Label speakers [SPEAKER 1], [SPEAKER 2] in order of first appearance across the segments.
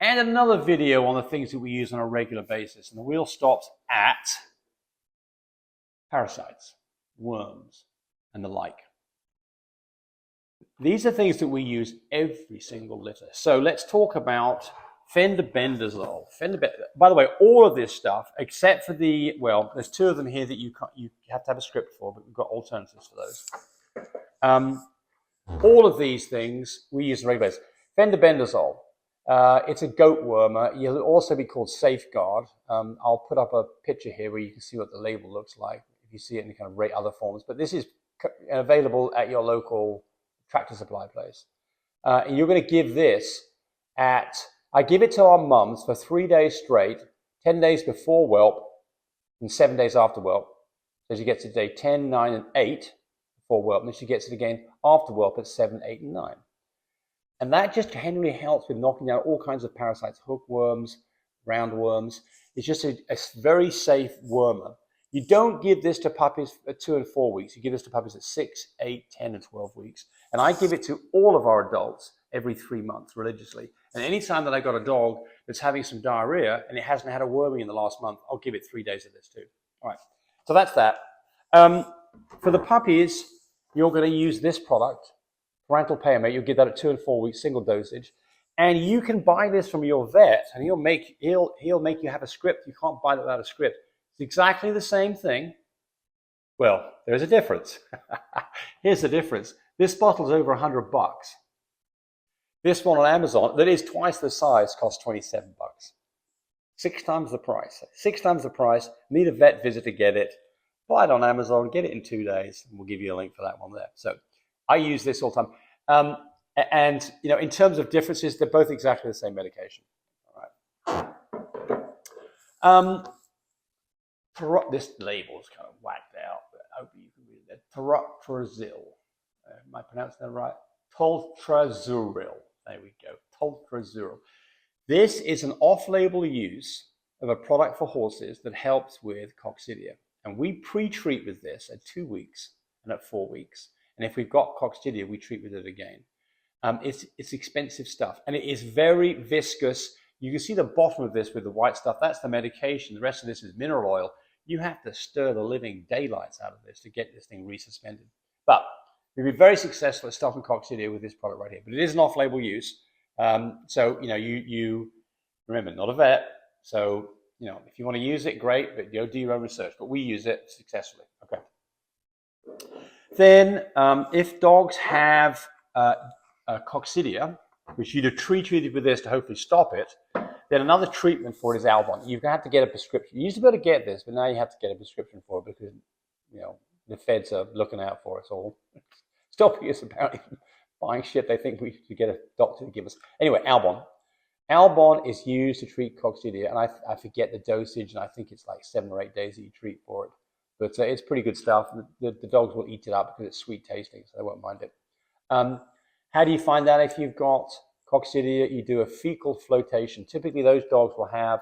[SPEAKER 1] and another video on the things that we use on a regular basis. And the wheel stops at parasites, worms, and the like. These are things that we use every single litter. So let's talk about fendobendazole. By the way, all of this stuff, except for the, well, there's two of them here that you have to have a script for, but we've got alternatives for those. All of these things we use on a regular basis. Fendobendazole, it's a goat wormer. It'll also be called Safeguard. I'll put up a picture here where you can see what the label looks like if you see it in kind of other forms. But this is available at your local tractor supply place. And you're going to give this at, I give it to our mums for 3 days straight, 10 days before whelp and 7 days after whelp. So she gets it day 10, 9, and 8 before whelp, and then she gets it again after whelp at 7, 8, and 9. And that just generally helps with knocking down all kinds of parasites, hookworms, roundworms. It's just a very safe wormer. You don't give this to puppies at 2 and 4 weeks. You give this to puppies at 6, 8, 10, and 12 weeks. And I give it to all of our adults every 3 months religiously. And anytime that I got a dog that's having some diarrhea and it hasn't had a worming in the last month, I'll give it 3 days of this too. All right, so that's that. For the puppies, you're going to use this product, Pyrantel Pamoate. You'll give that at 2 and 4 weeks, single dosage. And you can buy this from your vet, and he'll make you have a script. You can't buy that without a script. It's exactly the same thing. Well, there's a difference. Here's the difference. This bottle's over $100. This one on Amazon, that is twice the size, costs $27. 6 times the price. 6 times the price. Need a vet visit to get it. Buy it on Amazon, get it in 2 days, and we'll give you a link for that one there. So I use this all the time. And you know, in terms of differences, they're both exactly the same medication. All right. This label is kind of whacked out, but I hope you can read that. Toltrazuril. Am I pronouncing that right? Toltrazuril. There we go. Toltrazuril. This is an off-label use of a product for horses that helps with coccidia. And we pre-treat with this at 2 weeks and at 4 weeks. And if we've got coccidia, we treat with it again. It's expensive stuff, and it is very viscous. You can see the bottom of this with the white stuff. That's the medication. The rest of this is mineral oil. You have to stir the living daylights out of this to get this thing resuspended. But we've been very successful at stopping coccidia with this product right here. But it is an off-label use. So, you know, you remember, not a vet. So, you know, if you want to use it, great, but go do your own research. But we use it successfully. Okay. Then, if dogs have coccidia, which you'd have treated with this to hopefully stop it, then another treatment for it is Albon. You have to get a prescription. You used to be able to get this, but now you have to get a prescription for it because, you know, the feds are looking out for us all. Stopping us apparently from buying shit they think we should get a doctor to give us. Anyway, Albon. Albon is used to treat coccidia, and I forget the dosage, and I think it's like 7 or 8 days that you treat for it. But it's pretty good stuff. The dogs will eat it up because it's sweet tasting, so they won't mind it. How do you find that if you've got coccidia? You do a fecal flotation. Typically, those dogs will have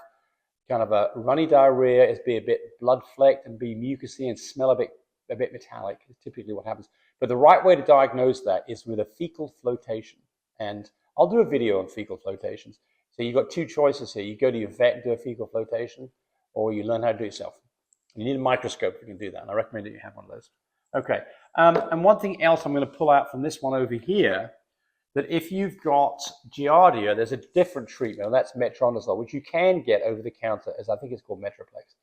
[SPEAKER 1] kind of a runny diarrhea, it's be a bit blood-flecked and be mucousy and smell a bit metallic. Is typically what happens. But the right way to diagnose that is with a fecal flotation. And I'll do a video on fecal flotations. So you've got 2 choices here. You go to your vet and do a fecal flotation, or you learn how to do it yourself. You need a microscope if you can do that, and I recommend that you have one of those. Okay, and one thing else I'm going to pull out from this one over here, that if you've got Giardia, there's a different treatment, and that's Metronidazole, which you can get over the counter, as I think it's called MetroPlex.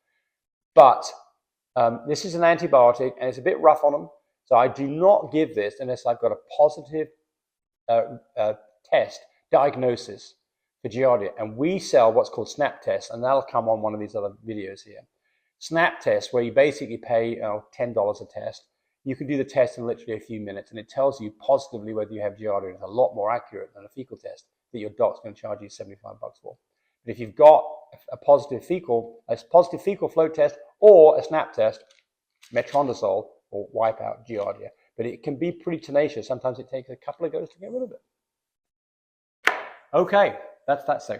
[SPEAKER 1] But this is an antibiotic, and it's a bit rough on them, so I do not give this unless I've got a positive test diagnosis for Giardia. And we sell what's called snap tests, and that'll come on one of these other videos here. Snap tests, where you basically pay $10 a test. You can do the test in literally a few minutes, and it tells you positively whether you have Giardia. It's a lot more accurate than a fecal test that your doc's going to charge you $75 for. But if you've got a positive fecal float test or a snap test, Metronidazole will wipe out Giardia. But it can be pretty tenacious. Sometimes it takes a couple of goes to get rid of it. Okay, that's that section.